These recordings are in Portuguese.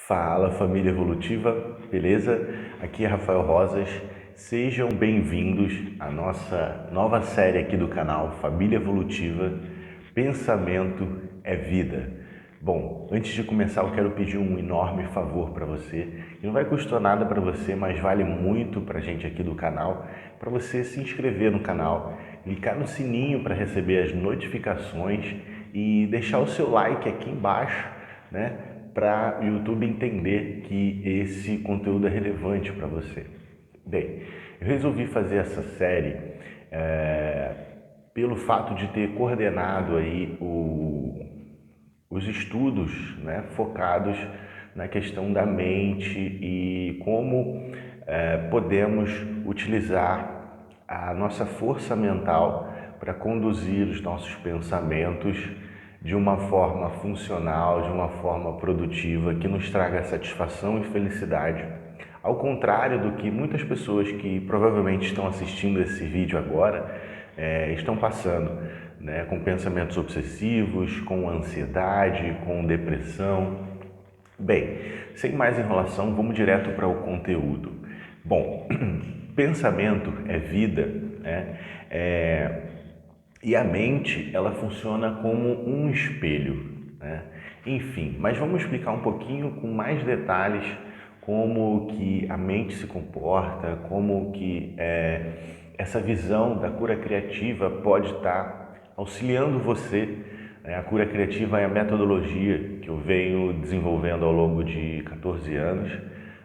Fala, família evolutiva, beleza? Aqui é Rafael Rosas. Sejam bem-vindos à nossa nova série aqui do canal Família Evolutiva. Pensamento é vida. Bom, antes de começar, eu quero pedir um enorme favor para você. E não vai custar nada para você, mas vale muito para a gente aqui do canal, para você se inscrever no canal, clicar no sininho para receber as notificações e deixar o seu like aqui embaixo, né? Para o YouTube entender que esse conteúdo é relevante para você. Bem, eu resolvi fazer essa série pelo fato de ter coordenado aí os estudos, né, focados na questão da mente e como podemos utilizar a nossa força mental para conduzir os nossos pensamentos de uma forma funcional, de uma forma produtiva, que nos traga satisfação e felicidade. Ao contrário do que muitas pessoas que provavelmente estão assistindo esse vídeo agora estão passando, né, com pensamentos obsessivos, com ansiedade, com depressão. Bem, sem mais enrolação, vamos direto para o conteúdo. Bom, pensamento é vida, né? E a mente, ela funciona como um espelho, né? Enfim, mas vamos explicar um pouquinho com mais detalhes como que a mente se comporta, como que essa visão da cura criativa pode estar auxiliando você. A cura criativa é a metodologia que eu venho desenvolvendo ao longo de 14 anos,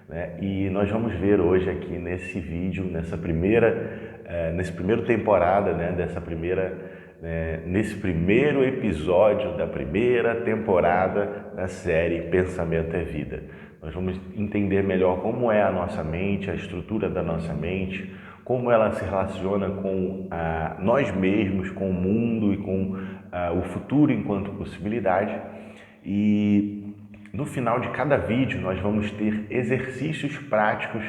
né? E nós vamos ver hoje aqui nesse vídeo, nesse primeiro temporada, né, nesse primeiro episódio da primeira temporada da série Pensamento é Vida. Nós vamos entender melhor como é a nossa mente, a estrutura da nossa mente, como ela se relaciona com nós mesmos, com o mundo e com o futuro enquanto possibilidade. E no final de cada vídeo nós vamos ter exercícios práticos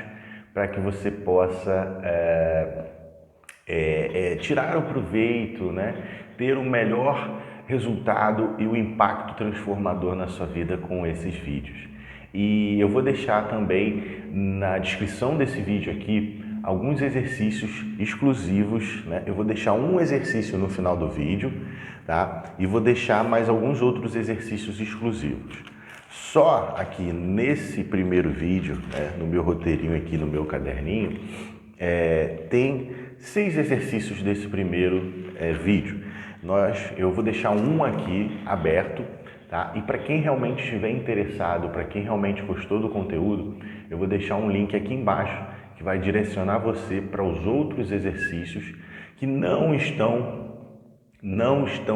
para que você possa tirar o proveito, né? Ter um melhor resultado e o impacto transformador na sua vida com esses vídeos. E eu vou deixar também na descrição desse vídeo aqui alguns exercícios exclusivos, né? Eu vou deixar um exercício no final do vídeo, tá? E vou deixar mais alguns outros exercícios exclusivos. Só aqui nesse primeiro vídeo, né, no meu roteirinho aqui, no meu caderninho, tem 6 exercícios desse primeiro vídeo. Eu vou deixar um aqui aberto, tá? E para quem realmente estiver interessado, para quem realmente gostou do conteúdo, eu vou deixar um link aqui embaixo que vai direcionar você para os outros exercícios que não estão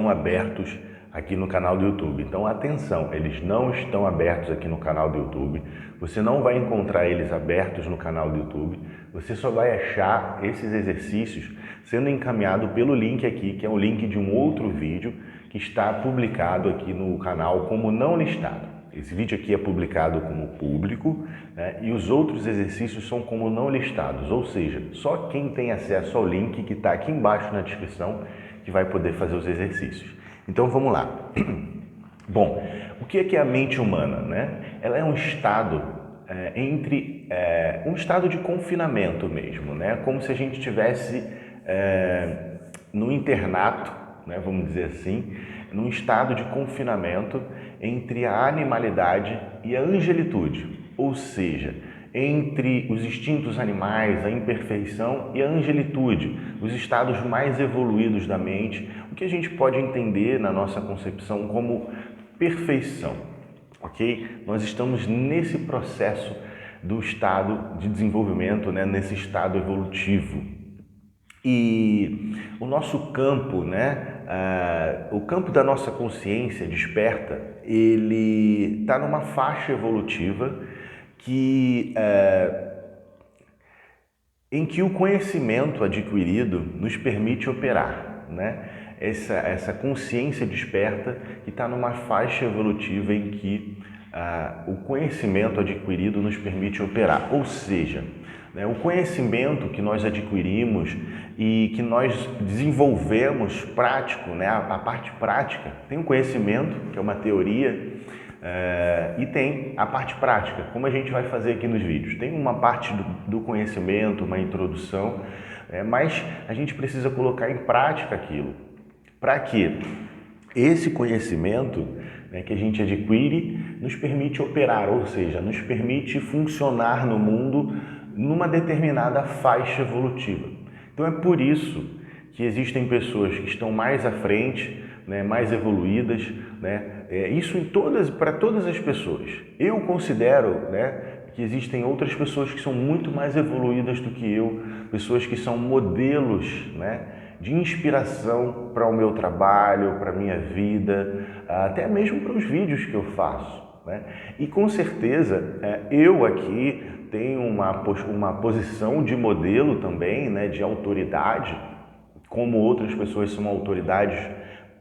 abertos aqui no canal do YouTube. Então, atenção, eles não estão abertos aqui no canal do YouTube. Você não vai encontrar eles abertos no canal do YouTube. Você só vai achar esses exercícios sendo encaminhado pelo link aqui, que é o link de um outro vídeo que está publicado aqui no canal como não listado. Esse vídeo aqui é publicado como público, né, e os outros exercícios são como não listados, ou seja, só quem tem acesso ao link que está aqui embaixo na descrição que vai poder fazer os exercícios. Então vamos lá. Bom, o que é a mente humana, né? Ela é um estado um estado de confinamento mesmo, né? Como se a gente estivesse no internato, né? Vamos dizer assim, num estado de confinamento entre a animalidade e a angelitude, ou seja, entre os instintos animais, a imperfeição e a angelitude, os estados mais evoluídos da mente, o que a gente pode entender na nossa concepção como perfeição, ok? Nós estamos nesse processo do estado de desenvolvimento, né? Nesse estado evolutivo. E o nosso campo, né? O campo da nossa consciência desperta, ele está numa faixa evolutiva em que o conhecimento adquirido nos permite operar, né? Essa consciência desperta que está numa faixa evolutiva em que o conhecimento adquirido nos permite operar, ou seja, né, o conhecimento que nós adquirimos e que nós desenvolvemos prático, né, a parte prática, tem um conhecimento, que é uma teoria, E tem a parte prática, como a gente vai fazer aqui nos vídeos. Tem uma parte do conhecimento, uma introdução, mas a gente precisa colocar em prática aquilo. Para que esse conhecimento, né, que a gente adquire nos permite operar, ou seja, nos permite funcionar no mundo numa determinada faixa evolutiva. Então é por isso que existem pessoas que estão mais à frente, né, mais evoluídas, né, isso para todas as pessoas. Eu considero, né, que existem outras pessoas que são muito mais evoluídas do que eu, pessoas que são modelos, né, de inspiração para o meu trabalho, para a minha vida, até mesmo para os vídeos que eu faço, né? E com certeza eu aqui tenho uma posição de modelo também, né, de autoridade, como outras pessoas são autoridades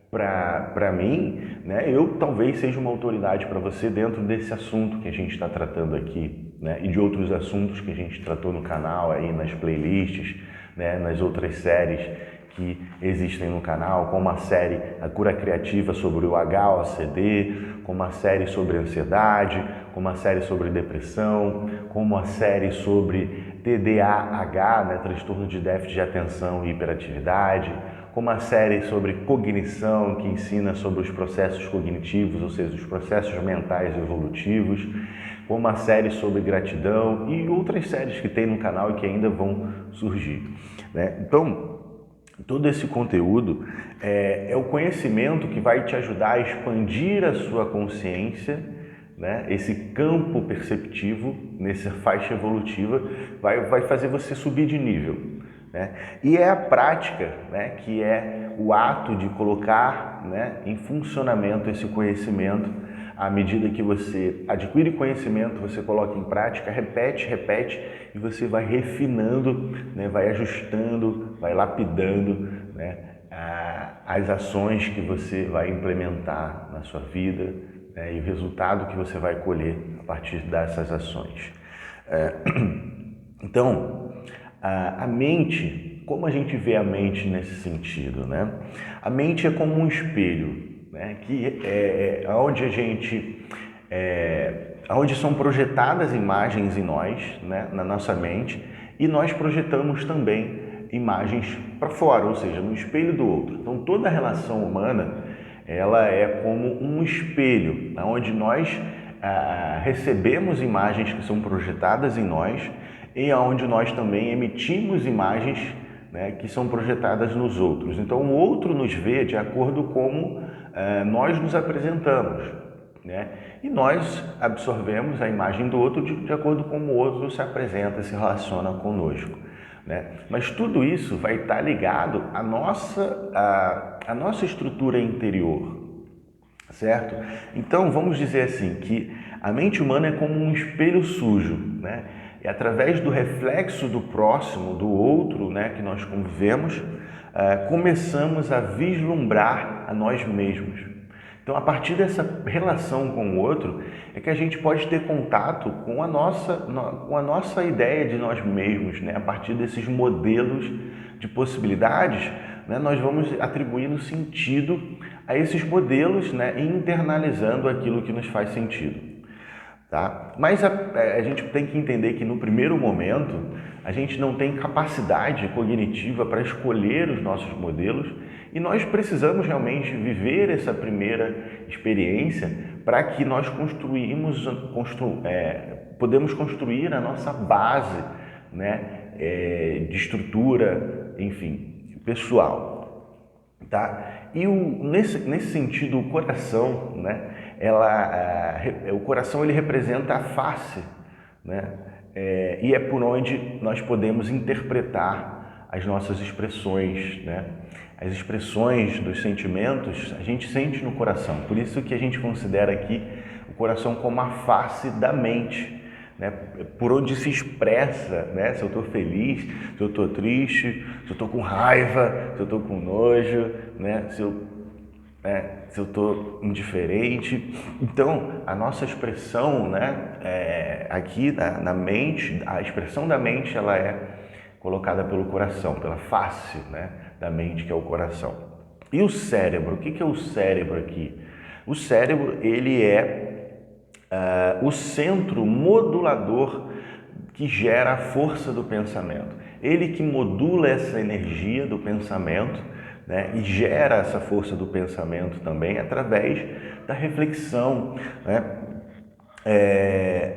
para mim, né? Eu talvez seja uma autoridade para você dentro desse assunto que a gente está tratando aqui, né? E de outros assuntos que a gente tratou no canal, aí nas playlists, né? Nas outras séries que existem no canal, como a série A Cura Criativa sobre o HOCD, como a série sobre ansiedade, como a série sobre depressão, como a série sobre TDAH, né, transtorno de déficit de atenção e hiperatividade, como a série sobre cognição, que ensina sobre os processos cognitivos, ou seja, os processos mentais evolutivos, como a série sobre gratidão e outras séries que tem no canal e que ainda vão surgir, né? Então, todo esse conteúdo é o conhecimento que vai te ajudar a expandir a sua consciência, né? Esse campo perceptivo, nessa faixa evolutiva, vai fazer você subir de nível, né? E é a prática, né, que é o ato de colocar, né, em funcionamento esse conhecimento. À medida que você adquire conhecimento, você coloca em prática, repete e você vai refinando, né, vai ajustando, vai lapidando, né, as ações que você vai implementar na sua vida, né, e o resultado que você vai colher a partir dessas ações. Então, a mente, como a gente vê a mente nesse sentido, né? A mente é como um espelho, né? Que onde são projetadas imagens em nós, né? Na nossa mente, e nós projetamos também imagens para fora, ou seja, no espelho do outro. Então, toda a relação humana, ela é como um espelho, onde nós recebemos imagens que são projetadas em nós e onde nós também emitimos imagens, né, que são projetadas nos outros. Então, o outro nos vê de acordo com como nós nos apresentamos, né? E nós absorvemos a imagem do outro de acordo com como o outro se apresenta, se relaciona conosco, né? Mas tudo isso vai estar ligado à nossa estrutura interior, certo? Então, vamos dizer assim, que a mente humana é como um espelho sujo, né? E através do reflexo do próximo, do outro, né, que nós convivemos, começamos a vislumbrar a nós mesmos. Então, a partir dessa relação com o outro, é que a gente pode ter contato com a nossa ideia de nós mesmos, né? A partir desses modelos de possibilidades, né, nós vamos atribuindo sentido a esses modelos, né, e internalizando aquilo que nos faz sentido. Tá? Mas a gente tem que entender que no primeiro momento a gente não tem capacidade cognitiva para escolher os nossos modelos e nós precisamos realmente viver essa primeira experiência para que nós podemos construir a nossa base, né, de estrutura, enfim, pessoal. Tá? E nesse sentido, o coração, né, o coração ele representa a face, né, e é por onde nós podemos interpretar as nossas expressões, né? As expressões dos sentimentos a gente sente no coração, por isso que a gente considera aqui o coração como a face da mente, né? Por onde se expressa, né? Se eu estou feliz, se eu estou triste, se eu estou com raiva, se eu estou com nojo, né? Se eu estou indiferente. Então, a nossa expressão, né, aqui na mente, a expressão da mente, ela é colocada pelo coração, pela face, né, da mente, que é o coração. E o cérebro? O que é o cérebro aqui? O cérebro, ele é o centro modulador que gera a força do pensamento. Ele que modula essa energia do pensamento, né, e gera essa força do pensamento também através da reflexão, né,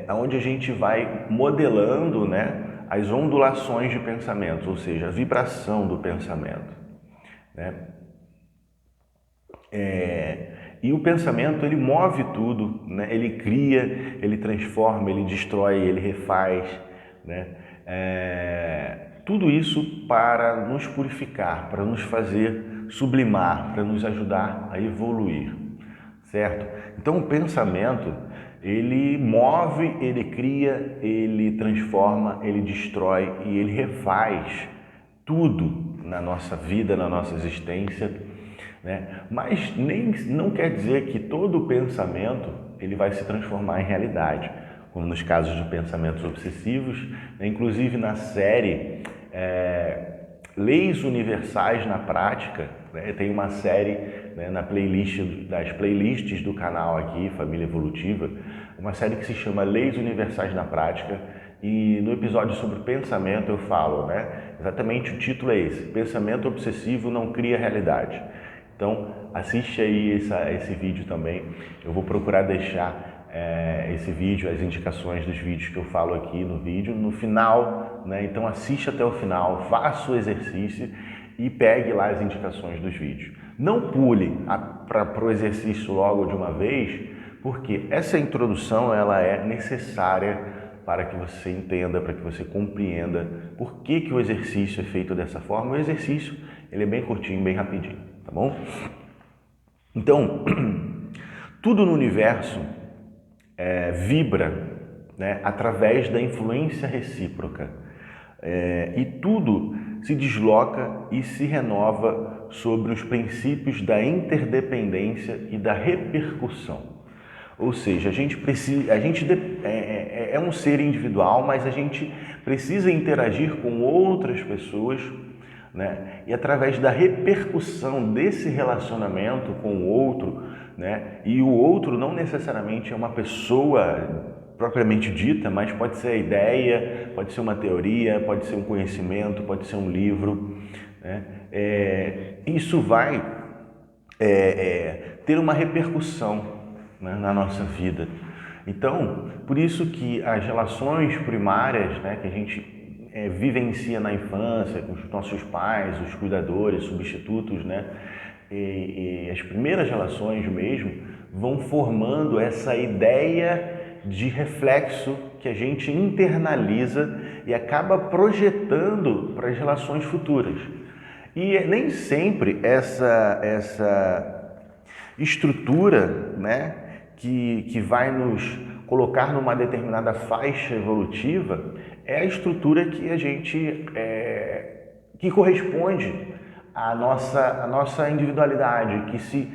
onde a gente vai modelando, né, as ondulações de pensamento, ou seja, a vibração do pensamento, né? E o pensamento, ele move tudo, né? Ele cria, ele transforma, ele destrói, ele refaz, né? Tudo isso para nos purificar, para nos fazer sublimar, para nos ajudar a evoluir, certo? Então o pensamento, ele move, ele cria, ele transforma, ele destrói e ele refaz tudo na nossa vida, na nossa existência, né? Mas não quer dizer que todo pensamento ele vai se transformar em realidade, como nos casos de pensamentos obsessivos, né? Inclusive na série Leis Universais na Prática, né? Tem uma série, né, na playlist, das playlists do canal aqui, Família Evolutiva, uma série que se chama Leis Universais na Prática, e no episódio sobre pensamento eu falo, né, exatamente o título é esse: Pensamento obsessivo não cria realidade. Então assiste aí esse vídeo também. Eu vou procurar deixar esse vídeo, as indicações dos vídeos que eu falo aqui no vídeo, no final, né? Então assiste até o final, faça o exercício e pegue lá as indicações dos vídeos. Não pule para o exercício logo de uma vez, porque essa introdução ela é necessária para que você entenda, para que você compreenda por que o exercício é feito dessa forma. O exercício ele é bem curtinho, bem rapidinho, tá bom? Então, tudo no universo vibra, né, através da influência recíproca, e tudo se desloca e se renova sobre os princípios da interdependência e da repercussão. Ou seja, a gente é um ser individual, mas a gente precisa interagir com outras pessoas, né? E através da repercussão desse relacionamento com o outro, né? E o outro não necessariamente é uma pessoa propriamente dita, mas pode ser a ideia, pode ser uma teoria, pode ser um conhecimento, pode ser um livro, né? Isso vai ter uma repercussão, né, na nossa vida. Então, por isso que as relações primárias, né, que a gente vivencia na infância, com os nossos pais, os cuidadores, substitutos, né, e as primeiras relações mesmo, vão formando essa ideia de reflexo que a gente internaliza e acaba projetando para as relações futuras. E nem sempre essa estrutura, né, que vai nos colocar numa determinada faixa evolutiva é a estrutura que a gente que corresponde à nossa individualidade, que se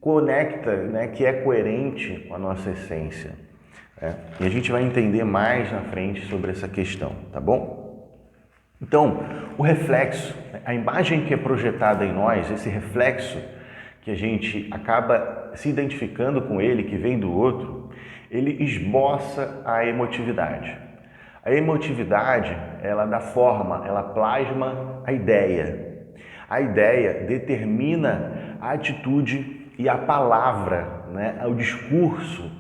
conecta, né, que é coerente com a nossa essência, né? E a gente vai entender mais na frente sobre essa questão, tá bom? Então, o reflexo, a imagem que é projetada em nós, esse reflexo que a gente acaba se identificando com ele, que vem do outro, ele esboça a emotividade. A emotividade, ela dá forma, ela plasma a ideia. A ideia determina a atitude e a palavra, né, o discurso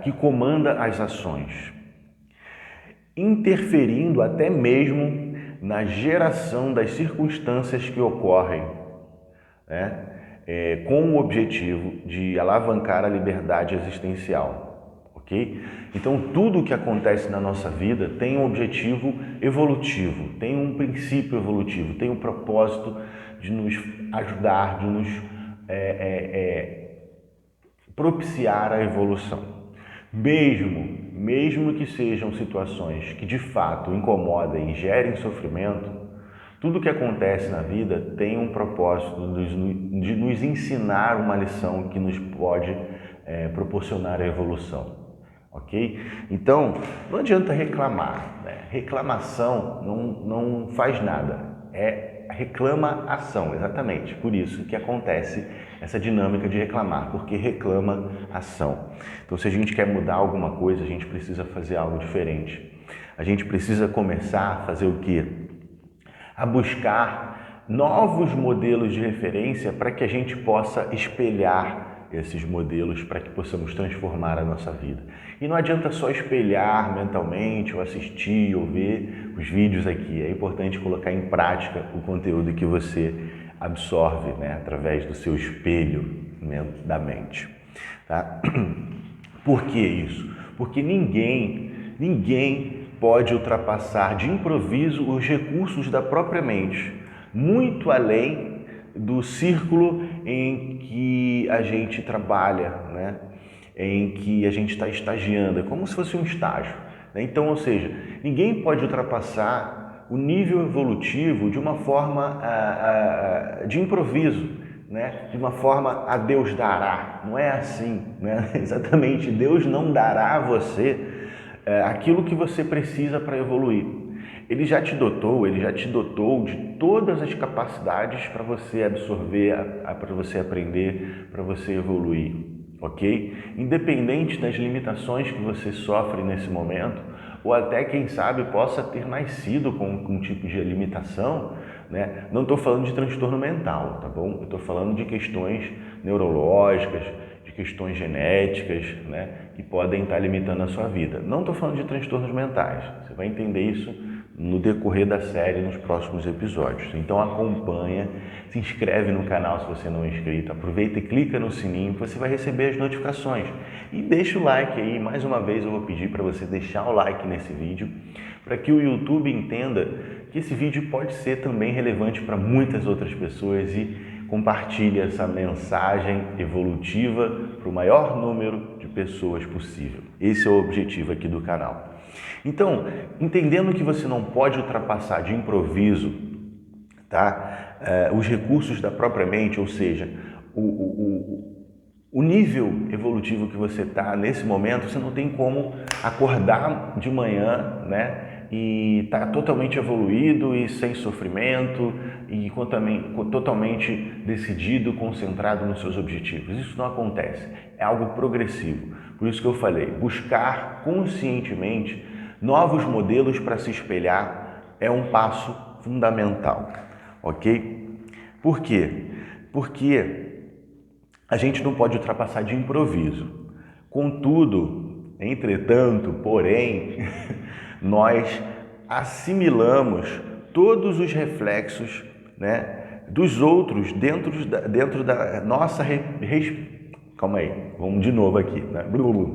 que comanda as ações, interferindo até mesmo na geração das circunstâncias que ocorrem, né? Com o objetivo de alavancar a liberdade existencial, ok? Então, tudo o que acontece na nossa vida tem um objetivo evolutivo, tem um princípio evolutivo, tem um propósito de nos ajudar, de nos propiciar a evolução. Mesmo que sejam situações que de fato incomodem e gerem sofrimento, tudo que acontece na vida tem um propósito de nos ensinar uma lição que nos pode proporcionar a evolução, ok? Então, não adianta reclamar, né? Reclamação não faz nada, é reclama ação, exatamente. Por isso que acontece essa dinâmica de reclamar, porque reclama ação. Então, se a gente quer mudar alguma coisa, a gente precisa fazer algo diferente. A gente precisa começar a fazer o quê? A buscar novos modelos de referência para que a gente possa espelhar esses modelos para que possamos transformar a nossa vida. E não adianta só espelhar mentalmente ou assistir ou ver os vídeos aqui. É importante colocar em prática o conteúdo que você absorve, né, através do seu espelho da mente. Tá? Por que isso? Porque ninguém pode ultrapassar de improviso os recursos da própria mente, muito além do círculo em que a gente trabalha, né? Em que a gente está estagiando, é como se fosse um estágio, né? Então, ou seja, ninguém pode ultrapassar o nível evolutivo de uma forma de improviso, né? De uma forma a Deus dará, não é assim, né? Exatamente, Deus não dará a você aquilo que você precisa para evoluir. Ele já te dotou de todas as capacidades para você absorver, para você aprender, para você evoluir, ok? Independente das limitações que você sofre nesse momento, ou até, quem sabe, possa ter nascido com um tipo de limitação, né? Não estou falando de transtorno mental, tá bom? Eu estou falando de questões neurológicas, de questões genéticas, né? Que podem estar limitando a sua vida. Não estou falando de transtornos mentais, você vai entender isso no decorrer da série, nos próximos episódios. Então acompanha, se inscreve no canal se você não é inscrito, aproveita e clica no sininho que você vai receber as notificações. E deixa o like aí, mais uma vez eu vou pedir para você deixar o like nesse vídeo, para que o YouTube entenda que esse vídeo pode ser também relevante para muitas outras pessoas e compartilhe essa mensagem evolutiva para o maior número de pessoas possível. Esse é o objetivo aqui do canal. Então, entendendo que você não pode ultrapassar de improviso, tá? Os recursos da própria mente, ou seja, o nível evolutivo que você está nesse momento, você não tem como acordar de manhã, né? E tá totalmente evoluído e sem sofrimento e totalmente decidido, concentrado nos seus objetivos. Isso não acontece, é algo progressivo. Por isso que eu falei, buscar conscientemente novos modelos para se espelhar é um passo fundamental, ok? Por quê? Porque a gente não pode ultrapassar de improviso. Contudo, entretanto, porém, nós assimilamos todos os reflexos, né, dos outros dentro da nossa... Calma aí, vamos de novo aqui, né?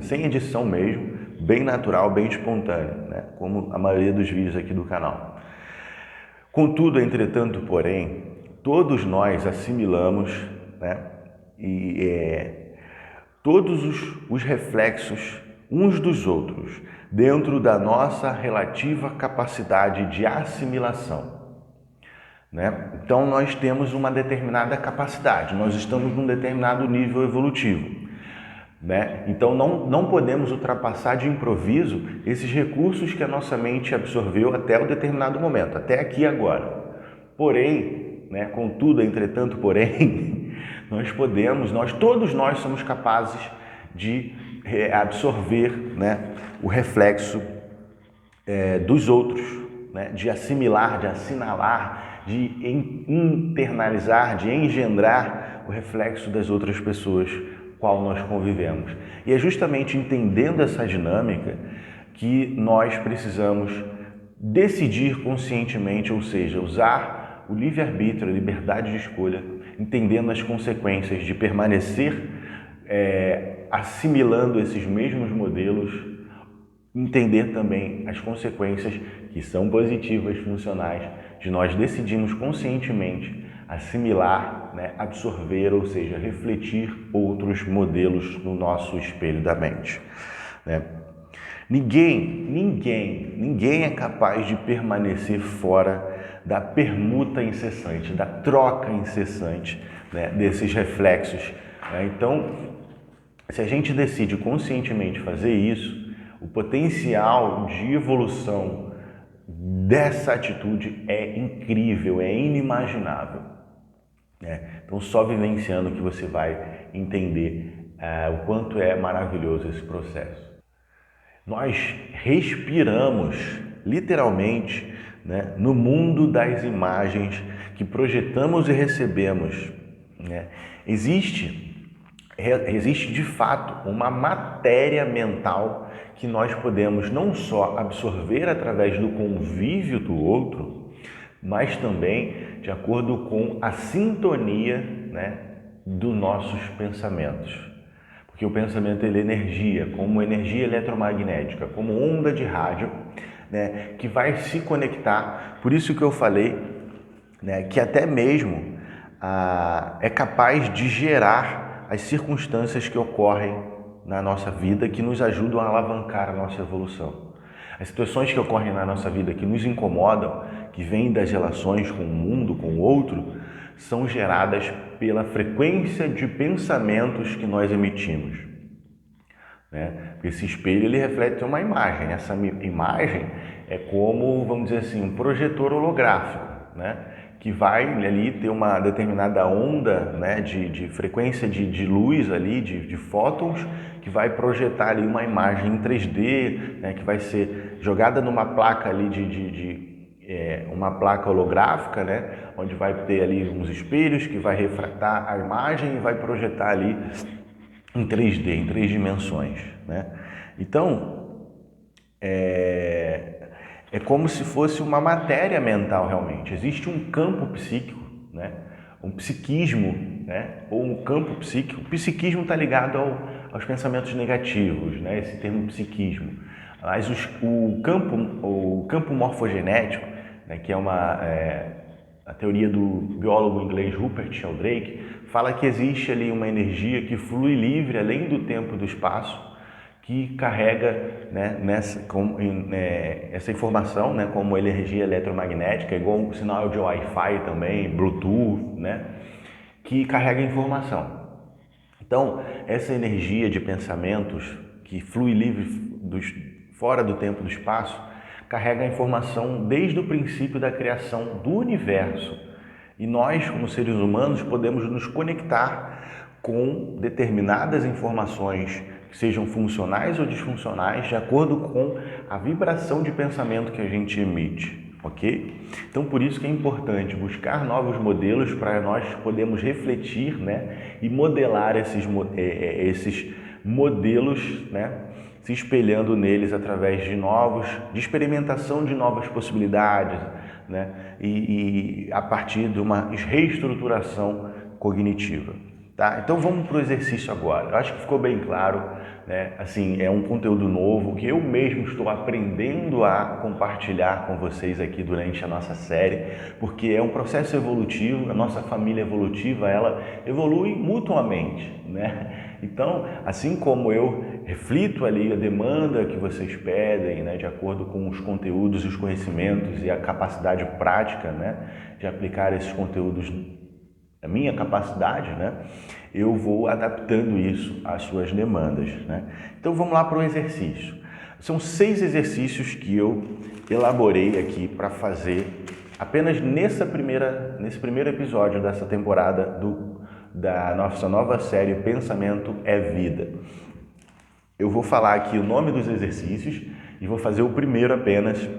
Sem edição mesmo, bem natural, bem espontâneo, né? Como a maioria dos vídeos aqui do canal. Contudo, entretanto, porém, todos nós assimilamos, né, todos os reflexos uns dos outros dentro da nossa relativa capacidade de assimilação, né? Então, nós temos uma determinada capacidade, nós estamos num determinado nível evolutivo, né? Então, não podemos ultrapassar de improviso esses recursos que a nossa mente absorveu até um determinado momento, até aqui e agora. Porém, né, contudo, entretanto, porém, todos nós somos capazes de absorver, né, o reflexo dos outros, né, de assimilar, de assinalar, de internalizar, de engendrar o reflexo das outras pessoas com qual nós convivemos. E é justamente entendendo essa dinâmica que nós precisamos decidir conscientemente, ou seja, usar o livre-arbítrio, a liberdade de escolha, entendendo as consequências de permanecer assimilando esses mesmos modelos, entender também as consequências que são positivas, funcionais, de nós decidirmos conscientemente assimilar, né, absorver, ou seja, refletir outros modelos no nosso espelho da mente, né? Ninguém é capaz de permanecer fora da permuta incessante, da troca incessante, né, desses reflexos, né? Então, se a gente decide conscientemente fazer isso, o potencial de evolução dessa atitude é incrível, é inimaginável, né? Então, só vivenciando que você vai entender o quanto é maravilhoso esse processo. Nós respiramos, literalmente, né, no mundo das imagens que projetamos e recebemos, né? Existe de fato uma matéria mental que nós podemos não só absorver através do convívio do outro, mas também de acordo com a sintonia, né, dos nossos pensamentos. Porque o pensamento ele é energia, como energia eletromagnética, como onda de rádio, né, que vai se conectar. Por isso que eu falei, né, que até mesmo é capaz de gerar as circunstâncias que ocorrem na nossa vida que nos ajudam a alavancar a nossa evolução. As situações que ocorrem na nossa vida que nos incomodam, que vêm das relações com o mundo, com o outro, são geradas pela frequência de pensamentos que nós emitimos, né? Esse espelho ele reflete uma imagem. Essa imagem é como, vamos dizer assim, um projetor holográfico, né? Que vai ali ter uma determinada onda, né, de frequência de luz ali, de fótons, que vai projetar ali uma imagem em 3D, né, que vai ser jogada numa placa ali uma placa holográfica, né, onde vai ter ali uns espelhos que vai refratar a imagem e vai projetar ali em 3D, em 3 dimensões, né? Então, é como se fosse uma matéria mental realmente. Existe um campo psíquico, né? Um psiquismo, né? Ou um campo psíquico. O psiquismo está ligado aos pensamentos negativos, né? Esse termo psiquismo. Mas o campo morfogenético, né? Que é a teoria do biólogo inglês Rupert Sheldrake, fala que existe ali uma energia que flui livre além do tempo e do espaço, que carrega, né, essa informação, né, como energia eletromagnética, igual um sinal de Wi-Fi também, Bluetooth, né, que carrega informação. Então, essa energia de pensamentos que flui livre fora do tempo e do espaço, carrega a informação desde o princípio da criação do universo. E nós, como seres humanos, podemos nos conectar com determinadas informações que sejam funcionais ou disfuncionais, de acordo com a vibração de pensamento que a gente emite, ok? Então, por isso que é importante buscar novos modelos para nós podermos refletir, né, e modelar esses modelos, né, se espelhando neles através de experimentação de novas possibilidades, né, e a partir de uma reestruturação cognitiva. Tá? Então vamos para o exercício agora. Eu acho que ficou bem claro, né? Assim, é um conteúdo novo que eu mesmo estou aprendendo a compartilhar com vocês aqui durante a nossa série, porque é um processo evolutivo, a nossa família evolutiva, ela evolui mutuamente, né? Então, assim como eu reflito ali a demanda que vocês pedem, né, de acordo com os conteúdos e os conhecimentos e a capacidade prática, né, de aplicar esses conteúdos, a minha capacidade, né, eu vou adaptando isso às suas demandas, né? Então vamos lá para o exercício. São 6 exercícios que eu elaborei aqui para fazer apenas nesse primeiro episódio dessa temporada da nossa nova série Pensamento é Vida. Eu vou falar aqui o nome dos exercícios e vou fazer o primeiro apenas.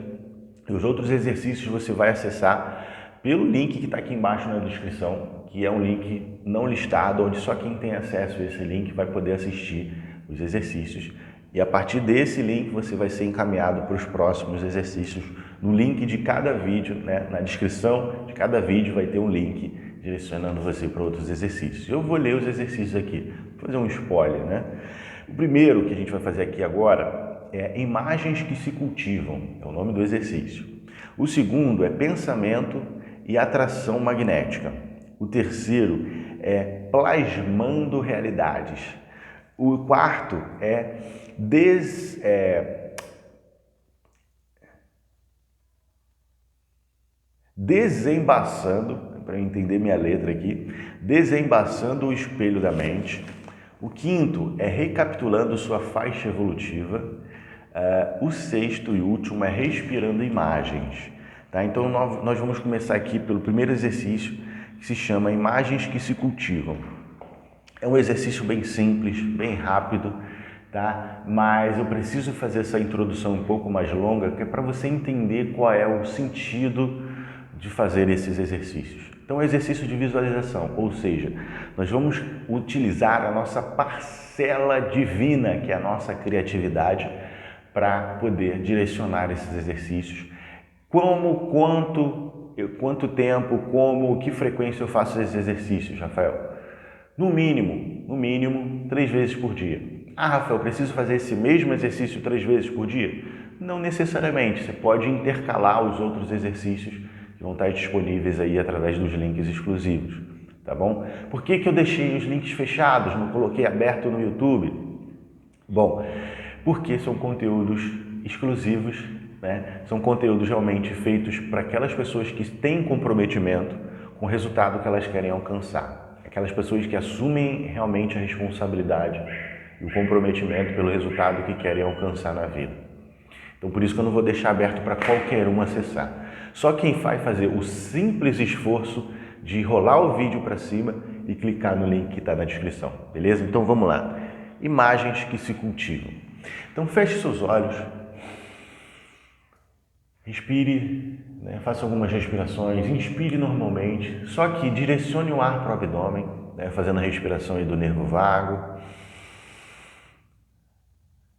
Os outros exercícios você vai acessar pelo link que está aqui embaixo na descrição, que é um link não listado, onde só quem tem acesso a esse link vai poder assistir os exercícios. E a partir desse link você vai ser encaminhado para os próximos exercícios. No link de cada vídeo, né, na descrição de cada vídeo vai ter um link direcionando você para outros exercícios. Eu vou ler os exercícios aqui, vou fazer um spoiler, né? O primeiro que a gente vai fazer aqui agora é imagens que se cultivam, é o nome do exercício. O segundo é pensamento e atração magnética. O terceiro é plasmando realidades. O quarto é desembaçando, para entender minha letra aqui, desembaçando o espelho da mente. O quinto é recapitulando sua faixa evolutiva. O sexto e último é respirando imagens. Tá? Então, nós vamos começar aqui pelo primeiro exercício, que se chama Imagens que se Cultivam. É um exercício bem simples, bem rápido, tá? Mas eu preciso fazer essa introdução um pouco mais longa, que é para você entender qual é o sentido de fazer esses exercícios. Então, é um exercício de visualização, ou seja, nós vamos utilizar a nossa parcela divina, que é a nossa criatividade, para poder direcionar esses exercícios. Como, quanto tempo, como, que frequência eu faço esses exercícios, Rafael? No mínimo, 3 vezes por dia. Ah, Rafael, preciso fazer esse mesmo exercício 3 vezes por dia? Não necessariamente, você pode intercalar os outros exercícios que vão estar disponíveis aí através dos links exclusivos, tá bom? Por que eu deixei os links fechados, não coloquei aberto no YouTube? Bom, porque são conteúdos exclusivos, né? São conteúdos realmente feitos para aquelas pessoas que têm comprometimento com o resultado que elas querem alcançar. Aquelas pessoas que assumem realmente a responsabilidade e o comprometimento pelo resultado que querem alcançar na vida. Então, por isso que eu não vou deixar aberto para qualquer um acessar. Só quem vai fazer o simples esforço de rolar o vídeo para cima e clicar no link que está na descrição, beleza? Então, vamos lá. Imagens que se cultivam. Então, feche seus olhos, respire, né? Faça algumas respirações, inspire normalmente, só que direcione o ar para o abdômen, né? Fazendo a respiração aí do nervo vago.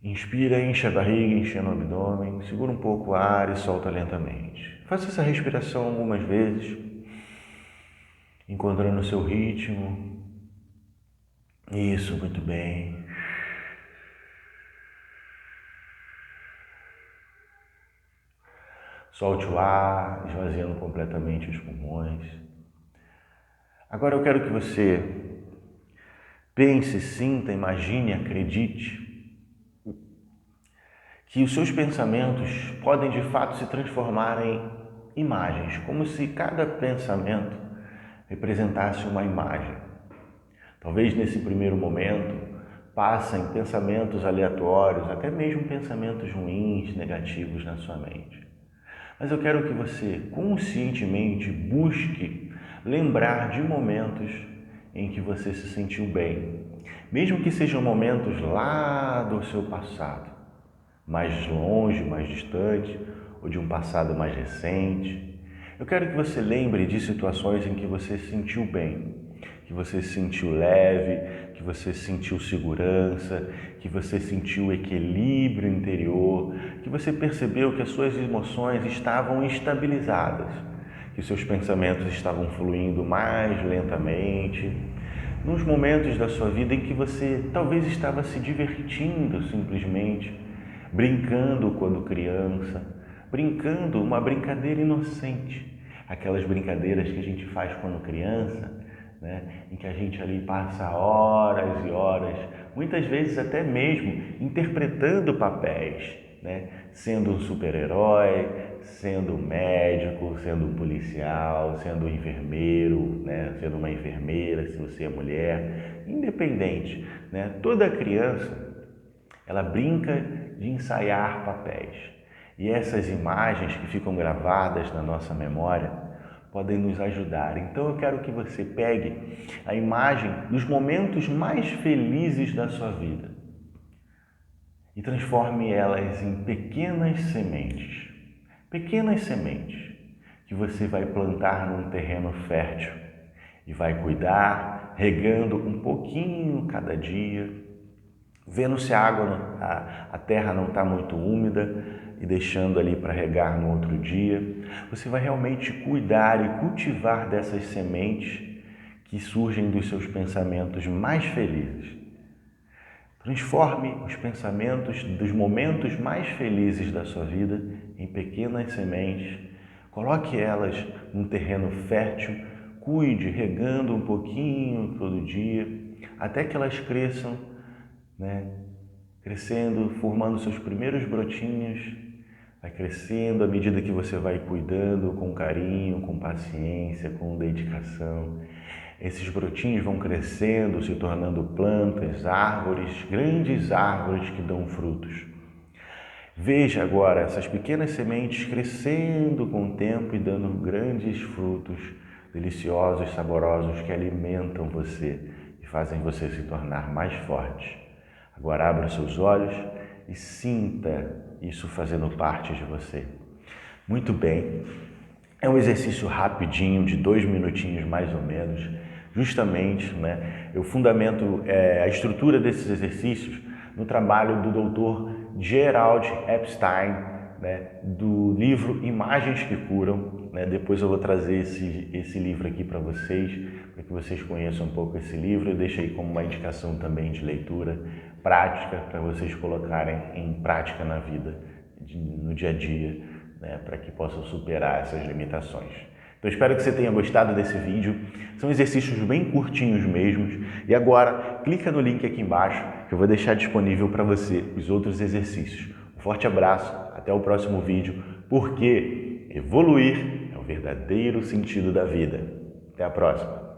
Inspira, enche a barriga, enchendo o abdômen, segura um pouco o ar e solta lentamente. Faça essa respiração algumas vezes, encontrando o seu ritmo. Isso, muito bem. Solte o ar, esvaziando completamente os pulmões. Agora eu quero que você pense, sinta, imagine, acredite que os seus pensamentos podem de fato se transformar em imagens, como se cada pensamento representasse uma imagem. Talvez nesse primeiro momento passem pensamentos aleatórios, até mesmo pensamentos ruins, negativos na sua mente. Mas eu quero que você conscientemente busque lembrar de momentos em que você se sentiu bem, mesmo que sejam momentos lá do seu passado, mais longe, mais distante, ou de um passado mais recente. Eu quero que você lembre de situações em que você se sentiu bem, que você se sentiu leve, que você sentiu segurança, que você sentiu equilíbrio interior, que você percebeu que as suas emoções estavam estabilizadas, que seus pensamentos estavam fluindo mais lentamente, nos momentos da sua vida em que você talvez estava se divertindo simplesmente, brincando quando criança, brincando uma brincadeira inocente, aquelas brincadeiras que a gente faz quando criança, né? Em que a gente ali passa horas e horas, muitas vezes até mesmo interpretando papéis, né? Sendo um super-herói, sendo um médico, sendo um policial, sendo um enfermeiro, né? Sendo uma enfermeira, se você é mulher, independente, né? Toda criança, ela brinca de ensaiar papéis. E essas imagens que ficam gravadas na nossa memória podem nos ajudar. Então eu quero que você pegue a imagem dos momentos mais felizes da sua vida e transforme elas em pequenas sementes que você vai plantar num terreno fértil e vai cuidar, regando um pouquinho cada dia, vendo se a terra não está muito úmida e deixando ali para regar no outro dia. Você vai realmente cuidar e cultivar dessas sementes que surgem dos seus pensamentos mais felizes. Transforme os pensamentos dos momentos mais felizes da sua vida em pequenas sementes. Coloque elas num terreno fértil, cuide, regando um pouquinho todo dia, até que elas cresçam, né? Crescendo, formando seus primeiros brotinhos, vai crescendo à medida que você vai cuidando com carinho, com paciência, com dedicação. Esses brotinhos vão crescendo, se tornando plantas, árvores, grandes árvores que dão frutos. Veja agora essas pequenas sementes crescendo com o tempo e dando grandes frutos deliciosos, saborosos que alimentam você e fazem você se tornar mais forte. Agora abra seus olhos e sinta isso fazendo parte de você. Muito bem. É um exercício rapidinho, de 2 minutinhos mais ou menos. Justamente, eu fundamento a estrutura desses exercícios no trabalho do Dr. Gerald Epstein, do livro Imagens que Curam. Depois eu vou trazer esse livro aqui para que vocês conheçam um pouco esse livro. Eu deixo aí como uma indicação também de leitura prática para vocês colocarem em prática na vida, no dia a dia, para que possam superar essas limitações. Então espero que você tenha gostado desse vídeo. São exercícios bem curtinhos mesmos. E agora, clica no link aqui embaixo que eu vou deixar disponível para você os outros exercícios. Um forte abraço, até o próximo vídeo, porque evoluir é o verdadeiro sentido da vida. Até a próxima!